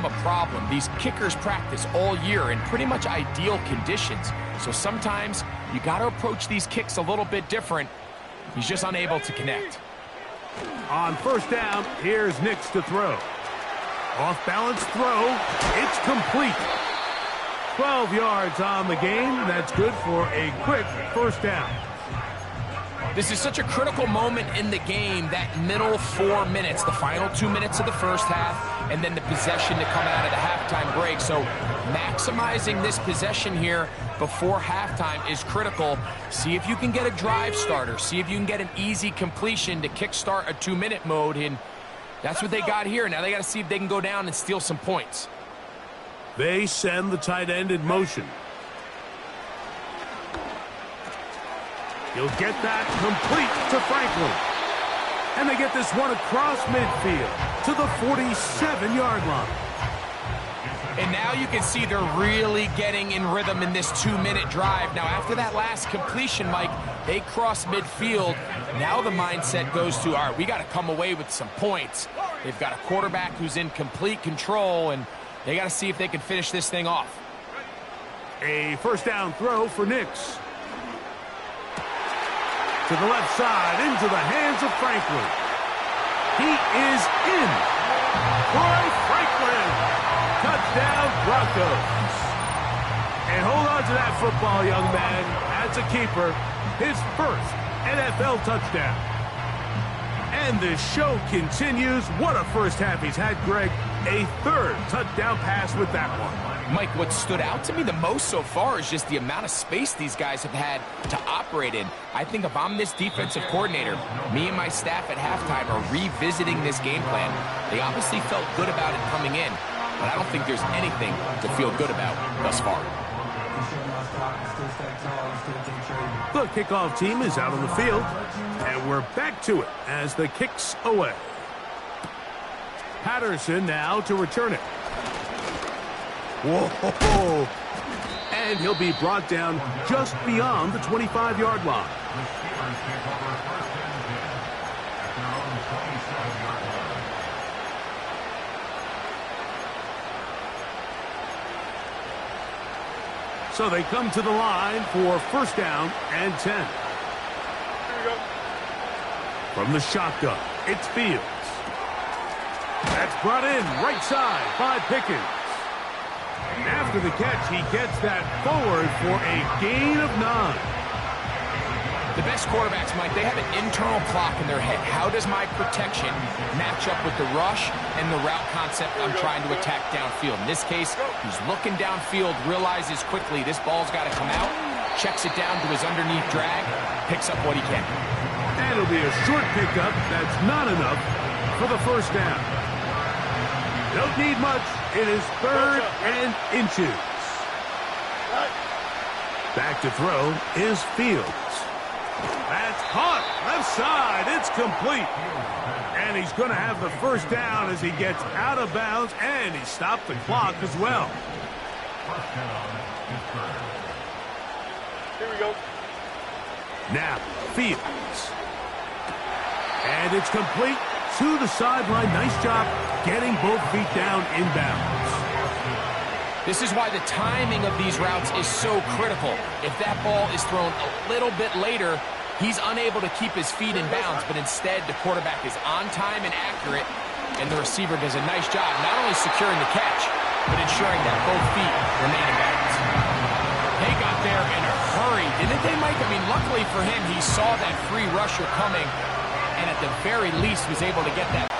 become a problem. These kickers practice all year in pretty much ideal conditions. So sometimes you got to approach these kicks a little bit different. He's just unable to connect. On first down, here's Nix to throw. Off-balance throw. It's complete. 12 yards on the game. That's good for a quick first down. This is such a critical moment in the game, that middle 4 minutes, the final 2 minutes of the first half, and then the possession to come out of the halftime break. So maximizing this possession here before halftime is critical. See if you can get a drive starter. See if you can get an easy completion to kickstart a 2-minute mode, and that's what they got here. Now they got to see if they can go down and steal some points. They send the tight end in motion. He'll get that complete to Franklin. And they get this one across midfield to the 47-yard line. And now you can see they're really getting in rhythm in this 2-minute drive. Now, after that last completion, Mike, they cross midfield. Now the mindset goes to, all right, we got to come away with some points. They've got a quarterback who's in complete control, and they got to see if they can finish this thing off. A first down throw for Nix. To the left side, into the hands of Franklin. He is in. Troy Franklin. Touchdown, Broncos. And hold on to that football, young man. As a keeper, his first NFL touchdown. And the show continues. What a first half he's had, Greg. A third touchdown pass with that one. Mike, what stood out to me the most so far is just the amount of space these guys have had to operate in. I think if I'm this defensive coordinator, me and my staff at halftime are revisiting this game plan. They obviously felt good about it coming in, but I don't think there's anything to feel good about thus far. The kickoff team is out on the field, and we're back to it as the kick's away. Patterson now to return it. Whoa! And he'll be brought down just beyond the 25-yard line. So they come to the line for first down and 10. Here we go. From the shotgun, it's Fields. That's brought in right side by Pickens. And after the catch, he gets that forward for a gain of 9. The best quarterbacks, Mike, they have an internal clock in their head. How does my protection match up with the rush and the route concept I'm trying to attack downfield? In this case, he's looking downfield, realizes quickly this ball's got to come out, checks it down to his underneath drag, picks up what he can. And it'll be a short pickup. That's not enough for the first down. Don't need much. It is 3rd and inches. Back to throw is Fields. That's caught. Left side. It's complete. And he's going to have the first down as he gets out of bounds, and he stopped the clock as well. Here we go. Now, Fields. And it's complete to the sideline. Nice job getting both feet down inbounds. This is why the timing of these routes is so critical. If that ball is thrown a little bit later, he's unable to keep his feet in bounds, but instead the quarterback is on time and accurate, and the receiver does a nice job not only securing the catch, but ensuring that both feet remain in bounds. They got there in a hurry, didn't they, Mike? I mean, luckily for him, he saw that free rusher coming, and at the very least was able to get that.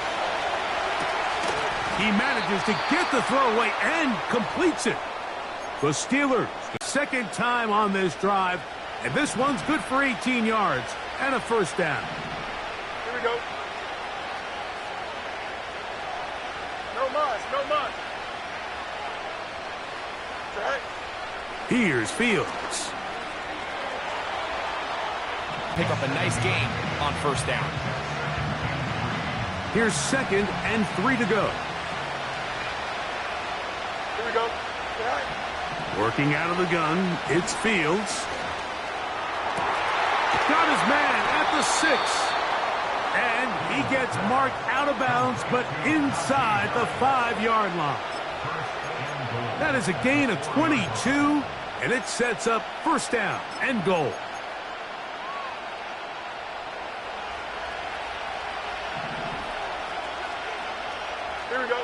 He manages to get the throw away and completes it. The Steelers, the second time on this drive, and this one's good for 18 yards and a first down. Here we go. No muss, no muss. Right. Here's Fields. Pick up a nice gain on first down. Here's 2nd and 3 to go. Here we go. Right. Working out of the gun, it's Fields. Got his man at the 6. And he gets marked out of bounds, but inside the 5-yard line. That is a gain of 22, and it sets up first down and goal. Here we go.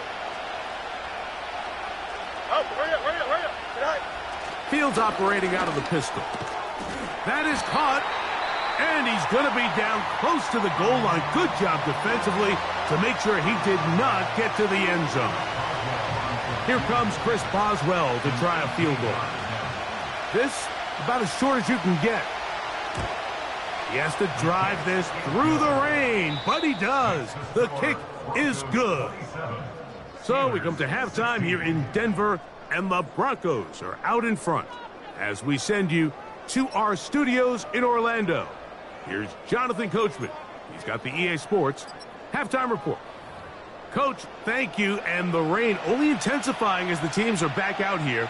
Oh, hurry up, hurry up, hurry up. Get out. Fields operating out of the pistol. That is caught, and he's going to be down close to the goal line. Good job defensively to make sure he did not get to the end zone. Here comes Chris Boswell to try a field goal. This, about as short as you can get. He has to drive this through the rain, but he does. The kick is good. So we come to halftime here in Denver, and the Broncos are out in front as we send you to our studios in Orlando. Here's Jonathan Coachman. He's got the EA Sports halftime report. Coach, thank you, and the rain only intensifying as the teams are back out here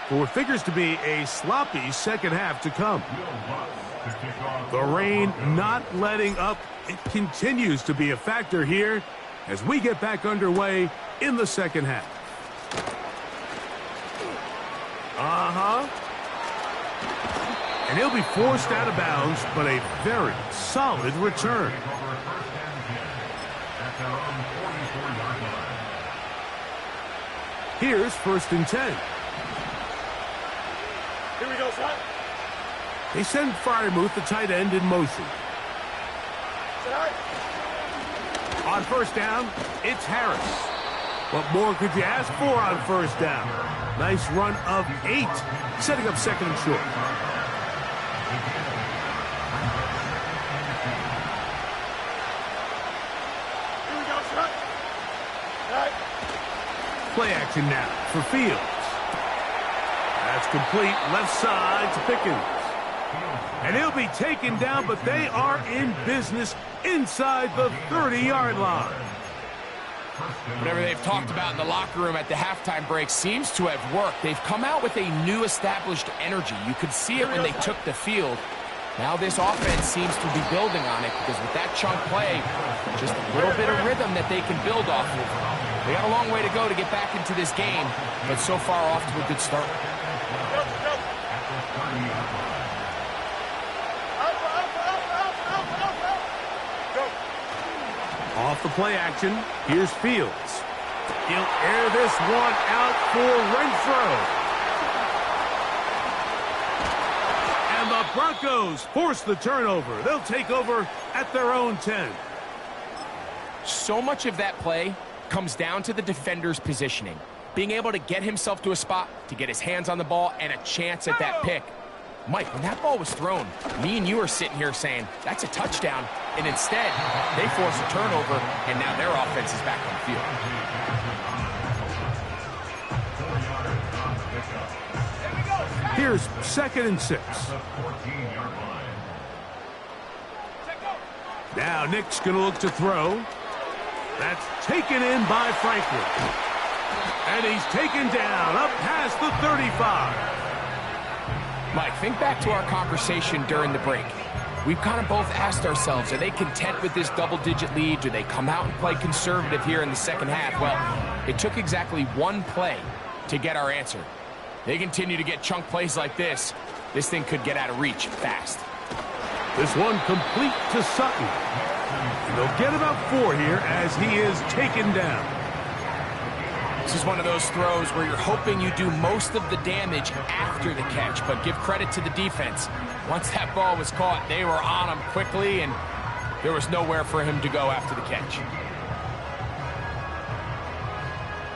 for what figures to be a sloppy second half to come. The rain not letting up. It continues to be a factor here as we get back underway in the second half. And he'll be forced out of bounds, but a very solid return. Here's 1st and 10. Here we go, son. They send Freiermuth, the tight end, in motion. Get out. On 1st down, it's Harris. What more could you ask for on 1st down? Nice run of 8, setting up 2nd and short. Here we go, son. Get out. Play action now for Fields. That's complete, left side to Pickens. And he'll be taken down, but they are in business inside the 30-yard line. Whatever they've talked about in the locker room at the halftime break seems to have worked. They've come out with a new established energy. You could see it when they took the field. Now this offense seems to be building on it because with that chunk play, just a little bit of rhythm that they can build off of. They got a long way to go to get back into this game, but so far off to a good start. Off the play action, here's Fields. He'll air this one out for Renfro. And the Broncos force the turnover. They'll take over at their own 10. So much of that play comes down to the defender's positioning. Being able to get himself to a spot, to get his hands on the ball, and a chance at that pick. Mike, when that ball was thrown, me and you are sitting here saying, that's a touchdown. And instead, they force a turnover, and now their offense is back on the field. Here's 2nd and 6. Now Nick's going to look to throw. That's taken in by Franklin. And he's taken down up past the 35. Mike, think back to our conversation during the break. We've kind of both asked ourselves, are they content with this double-digit lead? Do they come out and play conservative here in the second half? Well, it took exactly one play to get our answer. They continue to get chunk plays like this. This thing could get out of reach fast. This one complete to Sutton. And they'll get about 4 here as he is taken down. This is one of those throws where you're hoping you do most of the damage after the catch, but give credit to the defense. Once that ball was caught, they were on him quickly, and there was nowhere for him to go after the catch.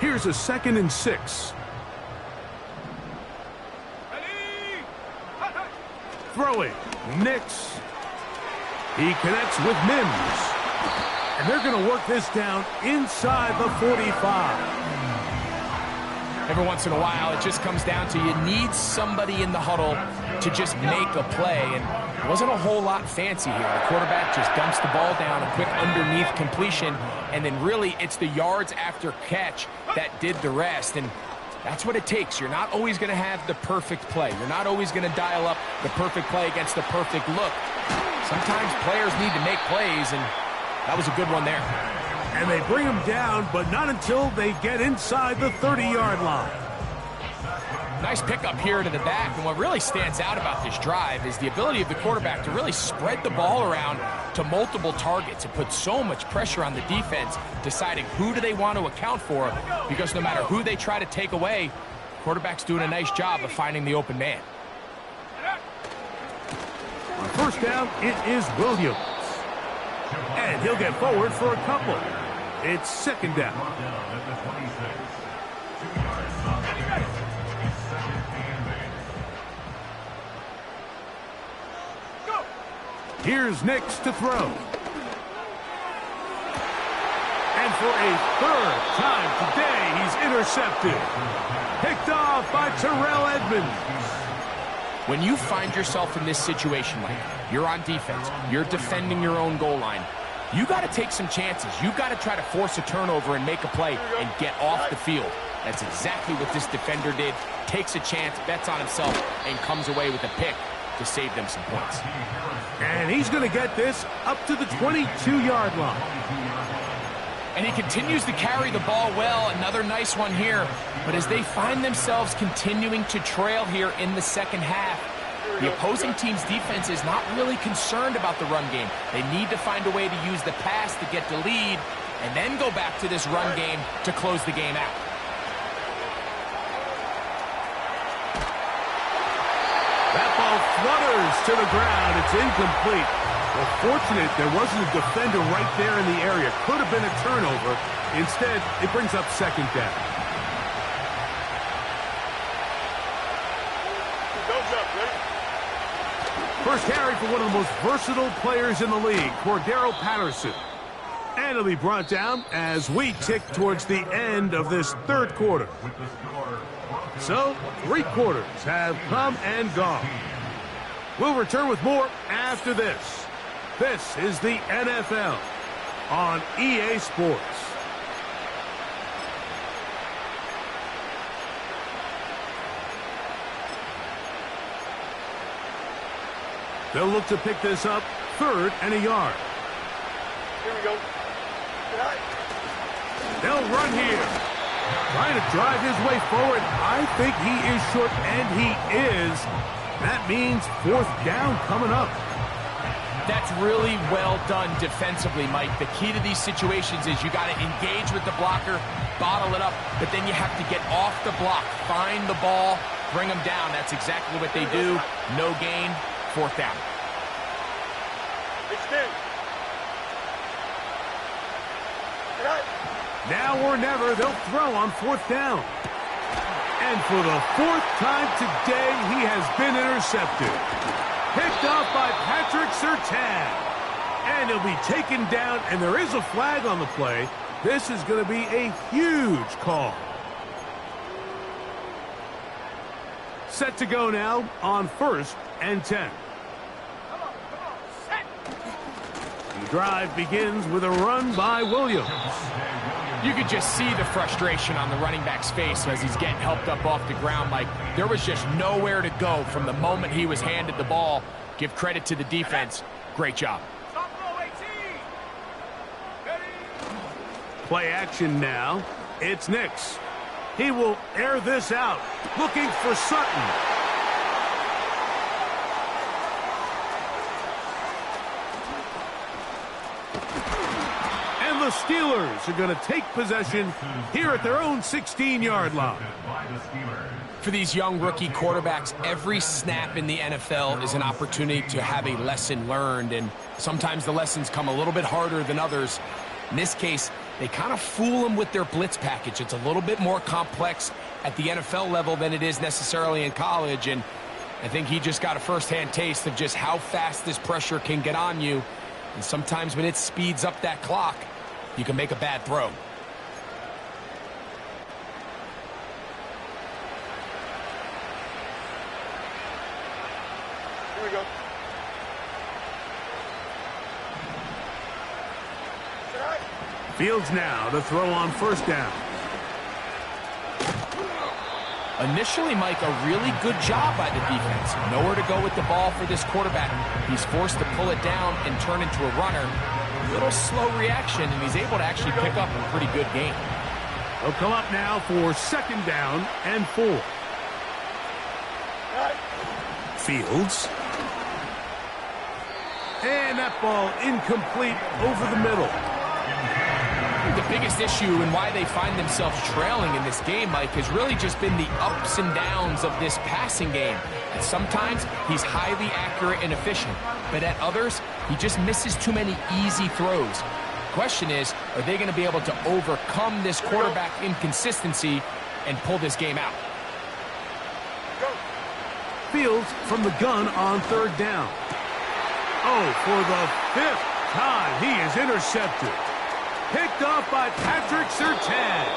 Here's a 2nd and 6. Throwing, Nix. He connects with Mims. And they're going to work this down inside the 45. Every once in a while, it just comes down to you need somebody in the huddle to just make a play, and it wasn't a whole lot fancy here. The quarterback just dumps the ball down, a quick underneath completion, and then really it's the yards after catch that did the rest, and that's what it takes. You're not always going to have the perfect play. You're not always going to dial up the perfect play against the perfect look. Sometimes players need to make plays, and that was a good one there. And they bring him down, but not until they get inside the 30-yard line. Nice pickup here to the back, and what really stands out about this drive is the ability of the quarterback to really spread the ball around to multiple targets. It puts so much pressure on the defense, deciding who do they want to account for, because no matter who they try to take away, quarterback's doing a nice job of finding the open man. On first down, it is Williams. And he'll get forward for a couple. It's second down. Here's Nix to throw. And for a third time today, he's intercepted. Picked off by Terrell Edmonds. When you find yourself in this situation, Mike, you're on defense, you're defending your own goal line, you got to take some chances. You got to try to force a turnover and make a play and get off the field. That's exactly what this defender did. Takes a chance, bets on himself, and comes away with a pick to save them some points. And he's going to get this up to the 22-yard line. And he continues to carry the ball well. Another nice one here. But as they find themselves continuing to trail here in the second half, the opposing team's defense is not really concerned about the run game. They need to find a way to use the pass to get the lead and then go back to this run game to close the game out. That ball flutters to the ground. It's incomplete. Well, fortunate there wasn't a defender right there in the area. Could have been a turnover. Instead, it brings up second down. First carry for one of the most versatile players in the league, Cordero Patterson. And it'll be brought down as we tick towards the end of this third quarter. So, 3 quarters have come and gone. We'll return with more after this. This is the NFL on EA Sports. They'll look to pick this up, 3rd and a yard. Here we go. They'll run here. Trying to drive his way forward. I think he is short, and he is. That means 4th down coming up. That's really well done defensively, Mike. The key to these situations is you got to engage with the blocker, bottle it up, but then you have to get off the block, find the ball, bring them down. That's exactly what they do. No gain, 4th down. Extend. Now or never, they'll throw on 4th down. And for the 4th time today, he has been intercepted. Picked off by Patrick Surtain. And he'll be taken down, and there is a flag on the play. This is going to be a huge call. Set to go now on 1st and 10. The drive begins with a run by Williams. You could just see the frustration on the running back's face as he's getting helped up off the ground. Like, there was just nowhere to go from the moment he was handed the ball. Give credit to the defense. Great job. Play action now. It's Nix. He will air this out. Looking for Sutton. The Steelers are going to take possession here at their own 16-yard line. For these young rookie quarterbacks, every snap in the NFL is an opportunity to have a lesson learned, and sometimes the lessons come a little bit harder than others. In this case, they kind of fool them with their blitz package. It's a little bit more complex at the NFL level than it is necessarily in college, and I think he just got a first-hand taste of just how fast this pressure can get on you, and sometimes when it speeds up that clock, you can make a bad throw. Here we go. Fields now to throw on 1st down. Initially, Mike, a really good job by the defense. Nowhere to go with the ball for this quarterback. He's forced to pull it down and turn into a runner. little slow reaction, and he's able to actually pick up a pretty good game. They'll come up now for 2nd down and 4. Fields. And that ball incomplete over the middle. The biggest issue and why they find themselves trailing in this game, Mike, has really just been the ups and downs of this passing game. And sometimes he's highly accurate and efficient, but at others, he just misses too many easy throws. The question is, are they going to be able to overcome this quarterback inconsistency and pull this game out? Fields from the gun on 3rd down. Oh, for the 5th time, he is intercepted. Picked off by Patrick Surtain.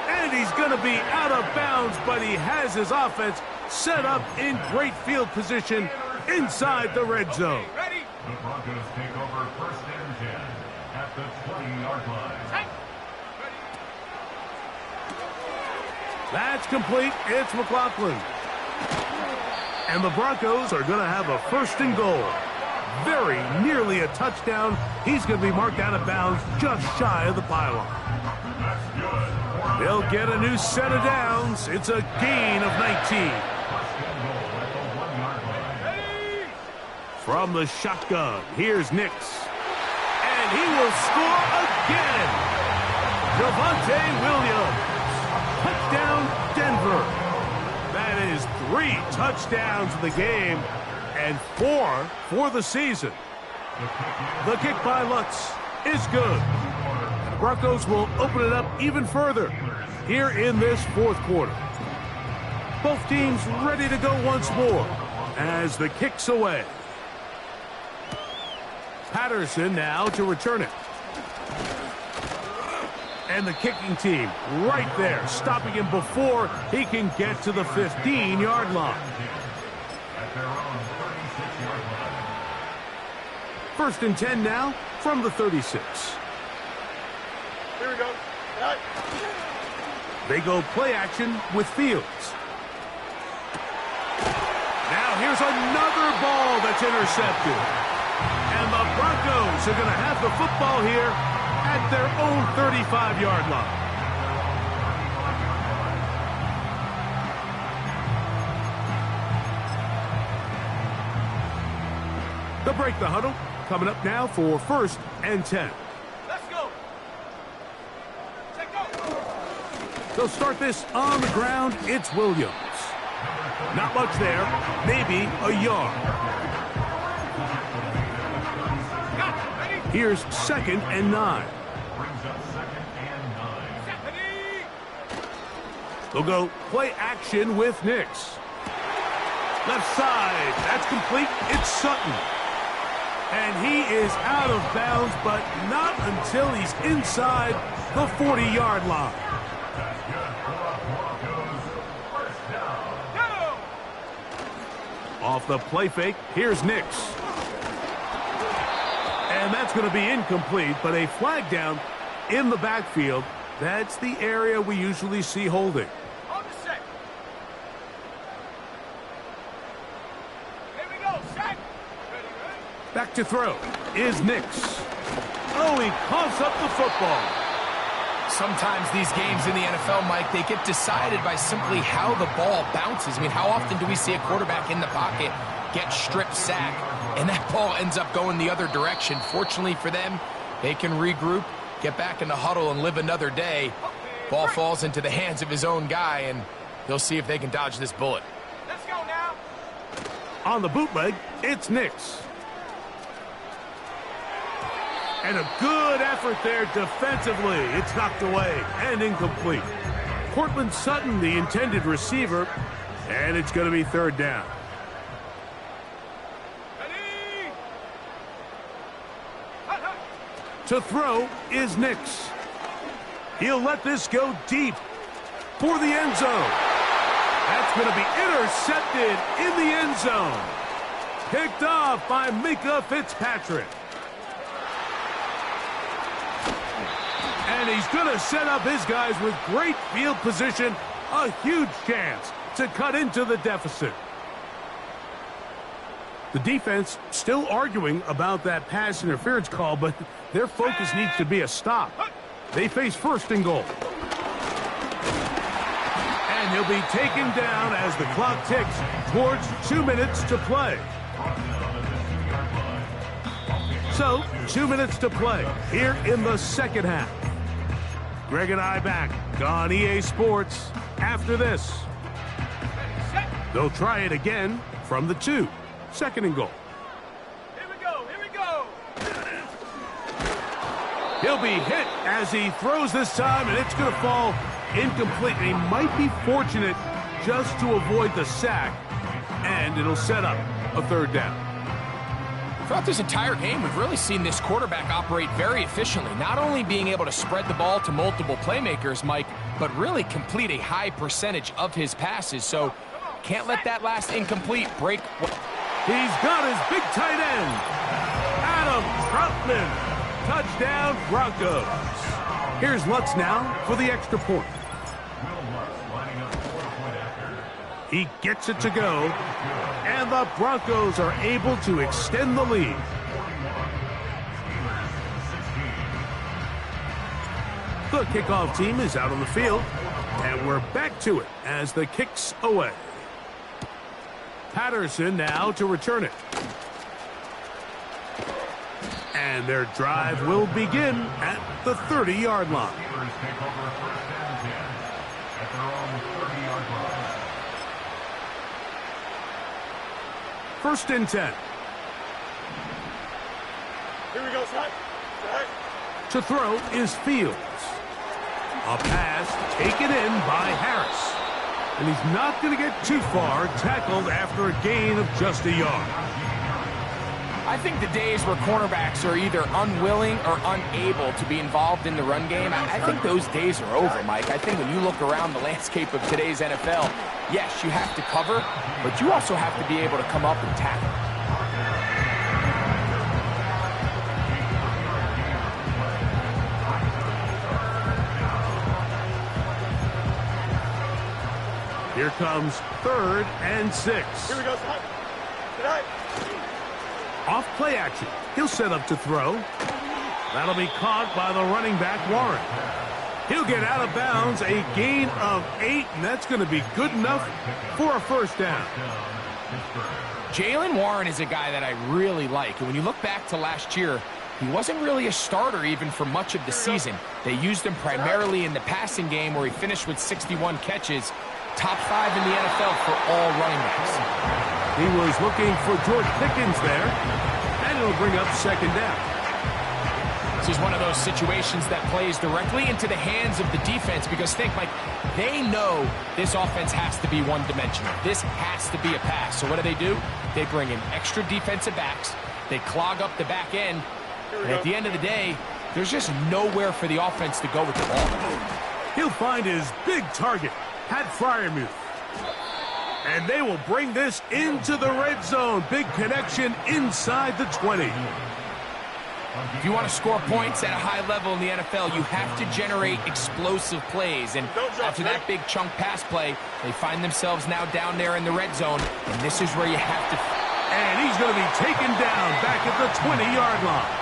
And he's going to be out of bounds, but he has his offense set up in great field position inside the red zone. The Broncos take over 1st and 10 at the 20-yard line. That's complete. It's McLaughlin. And the Broncos are going to have a 1st and goal. Very nearly a touchdown. He's going to be marked out of bounds just shy of the pylon. They'll get a new set of downs. It's a gain of 19. From the shotgun, here's Nix. And he will score again. Javonte Williams. Touchdown, Denver. That is 3 touchdowns in the game and 4 for the season. The kick by Lutz is good. The Broncos will open it up even further here in this 4th quarter. Both teams ready to go once more as the kick's away. Patterson now to return it. And the kicking team right there, stopping him before he can get to the 15-yard line. At their own 36-yard line. 1st and 10 now from the 36. Here we go. They go play action with Fields. Now here's another ball that's intercepted. And the Broncos are going to have the football here at their own 35-yard line. They'll break the huddle. Coming up now for 1st and 10. Let's go. Check go. They'll start this on the ground. It's Williams. Not much there. Maybe a yard. Here's 2nd and 9. Brings up 2nd and 9. They'll go play action with Nix. Left side. That's complete. It's Sutton. And he is out of bounds, but not until he's inside the 40-yard line. Off the play fake, here's Nix. And that's going to be incomplete, but a flag down in the backfield. That's the area we usually see holding. On the set. Here we go. Set. Back to throw is Nix. Oh, he coughs up the football. Sometimes these games in the NFL, Mike, they get decided by simply how the ball bounces. I mean, how often do we see a quarterback in the pocket get strip sack, and that ball ends up going the other direction? Fortunately for them, they can regroup, get back in the huddle, and live another day. Ball falls into the hands of his own guy, and they'll see if they can dodge this bullet. Let's go now. On the bootleg, it's Nix. And a good effort there defensively. It's knocked away and incomplete. Courtland Sutton, the intended receiver, and it's going to be 3rd down. Ready. To throw is Nix. He'll let this go deep for the end zone. That's going to be intercepted in the end zone. Picked off by Minkah Fitzpatrick. And he's going to set up his guys with great field position. A huge chance to cut into the deficit. The defense still arguing about that pass interference call, but their focus needs to be a stop. They face first and goal. And he'll be taken down as the clock ticks towards 2 minutes to play. So, 2 minutes to play here in the second half. Greg and I back on EA Sports after this. They'll try it again from the 2. Second and goal. Here we go. Here we go. He'll be hit as he throws this time, and it's going to fall incomplete. He might be fortunate just to avoid the sack, and it'll set up a third down. Throughout this entire game, we've really seen this quarterback operate very efficiently, not only being able to spread the ball to multiple playmakers, Mike, but really complete a high percentage of his passes. So can't let that last incomplete break. He's got his big tight end, Adam Troutman. Touchdown, Broncos. Here's Lutz now for the extra point. He gets it to go, and the Broncos are able to extend the lead. The kickoff team is out on the field, and we're back to it as the kick's away. Patterson now to return it. And their drive will begin at the 30-yard line. First and 10. Here we go, Scott. To throw is Fields. A pass taken in by Harris. And he's not going to get too far, tackled after a gain of just a yard. I think the days where cornerbacks are either unwilling or unable to be involved in the run game, I think those days are over, Mike. I think when you look around the landscape of today's NFL, yes, you have to cover, but you also have to be able to come up and tackle. Here comes 3rd and 6. Here we go, Scott. Tonight. Off play action. He'll set up to throw. That'll be caught by the running back, Warren. He'll get out of bounds, a gain of 8, and that's going to be good enough for a first down. Jaylen Warren is a guy that I really like. And when you look back to last year, he wasn't really a starter even for much of the season. They used him primarily in the passing game where he finished with 61 catches, top 5 in the NFL for all running backs. He was looking for George Pickens there, and it'll bring up second down. This is one of those situations that plays directly into the hands of the defense because think, Mike, they know this offense has to be one-dimensional. This has to be a pass. So what do? They bring in extra defensive backs. They clog up the back end. And at the end of the day, there's just nowhere for the offense to go with the ball. He'll find his big target, Pat Freiermuth. And they will bring this into the red zone. Big connection inside the 20. If you want to score points at a high level in the NFL, you have to generate explosive plays. And after that big chunk pass play, they find themselves now down there in the red zone. And this is where you have to... And he's going to be taken down back at the 20-yard line.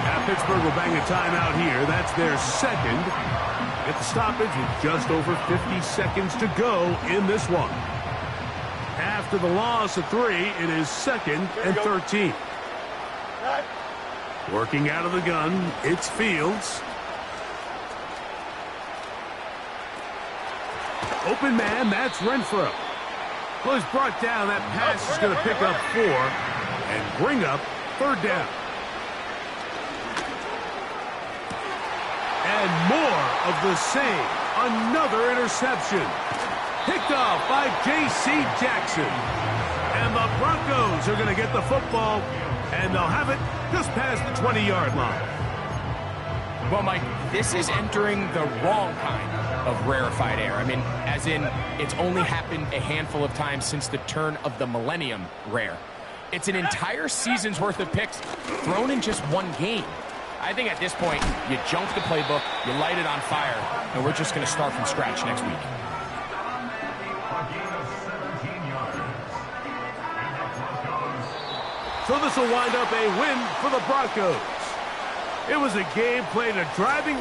Now Pittsburgh will bang a timeout here. That's their second. Get the stoppage with just over 50 seconds to go in this one. After the loss of 3, it is 2nd and 13. Working out of the gun, it's Fields. Open man, that's Renfro. Well, he's brought down. That pass is going to pick up 4 and bring up 3rd down. And more of the same. Another interception. Picked off by J.C. Jackson. And the Broncos are going to get the football, and they'll have it just past the 20-yard line. Well, Mike, this is entering the wrong kind of rarefied air. I mean, as in, it's only happened a handful of times since the turn of the millennium rare. It's an entire season's worth of picks thrown in just one game. I think at this point, you junk the playbook, you light it on fire, and we're just going to start from scratch next week. So this will wind up a win for the Broncos. It was a game played a driving